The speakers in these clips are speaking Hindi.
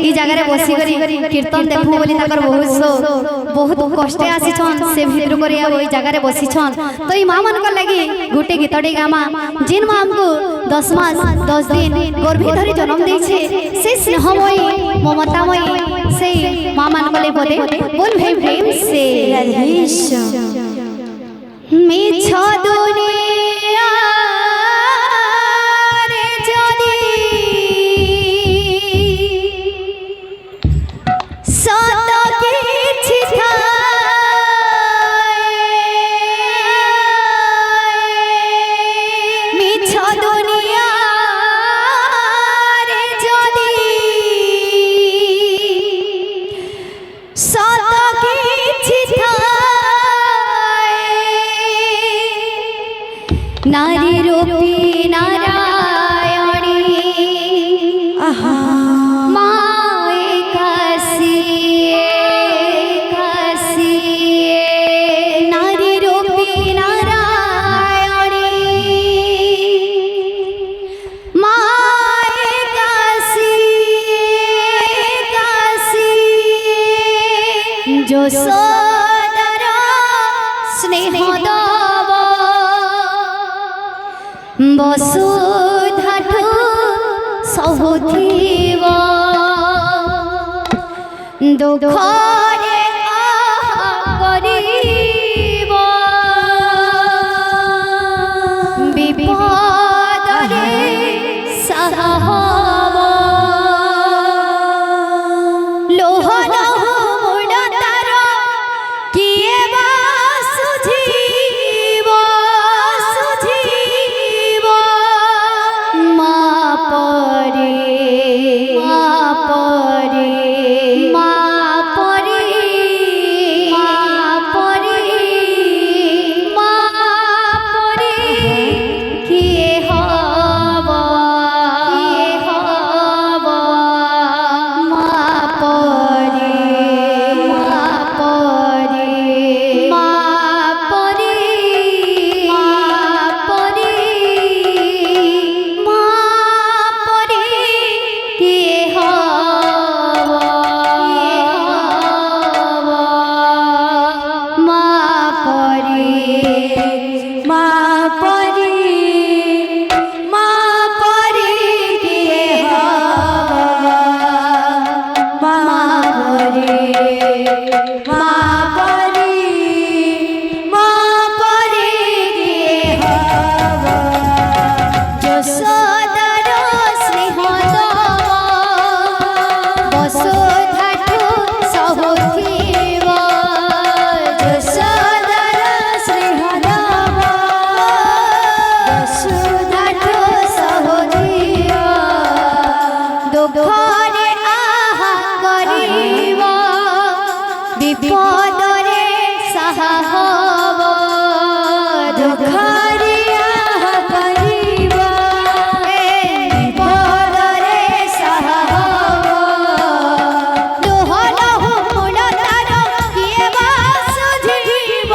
ई जगह बसी कीर्तन देखु बोली ताकर बहुत कष्टे आसीछन से भितर करे ई जगह बसीछन तो ई मां मन को लगी गुटे गीतडी गामा जिन मां हमको 10 मास 10 दिन गर्भे धरी जन्म देछे से स्नेहमयी ममतामयी से मां मन को ले बोले बोल भाई प्रेम से राधेश्याम मिछ दुनिया रे जदी सत किछि थाए मिछ दुनिया रे जदी सत किछि नारी रूपी नारायणी माए कासिए नारी रूपी नारायणी माए कासिए जो सोदर स्नेह वसुधाठु सहुथिव दुखरे करिव विपदरे सहव लोहन मुड़तार किए बा सुझीव विपदरे सहव दुखरे करिव विपदरे सहव लोहन मुड़तार किए बा सुझीव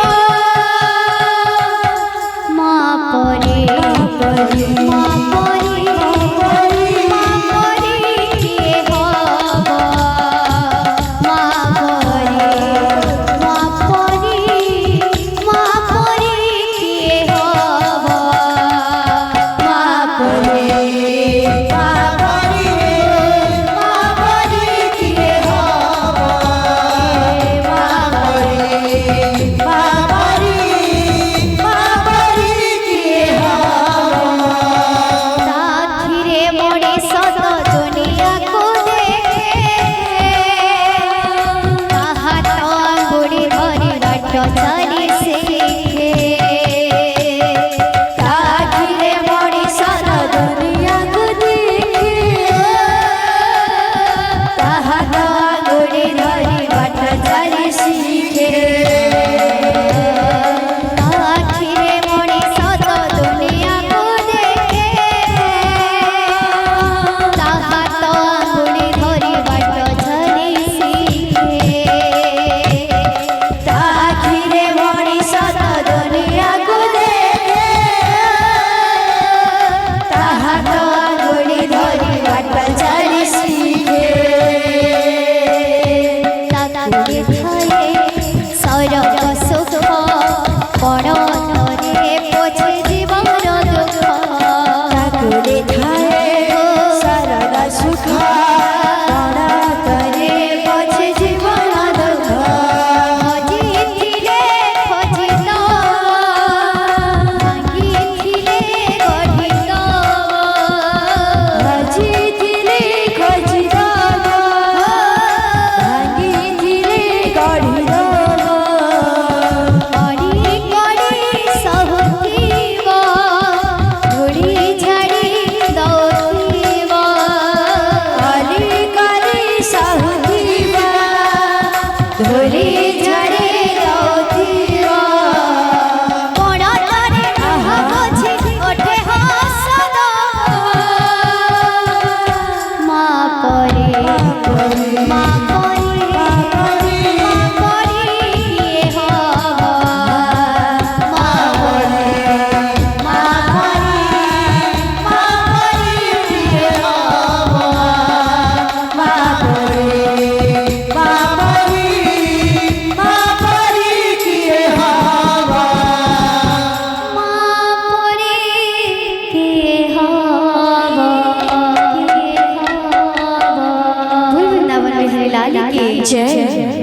मां परे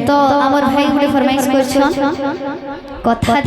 तो आमर भाई गुटे फरमाइश करछन कथा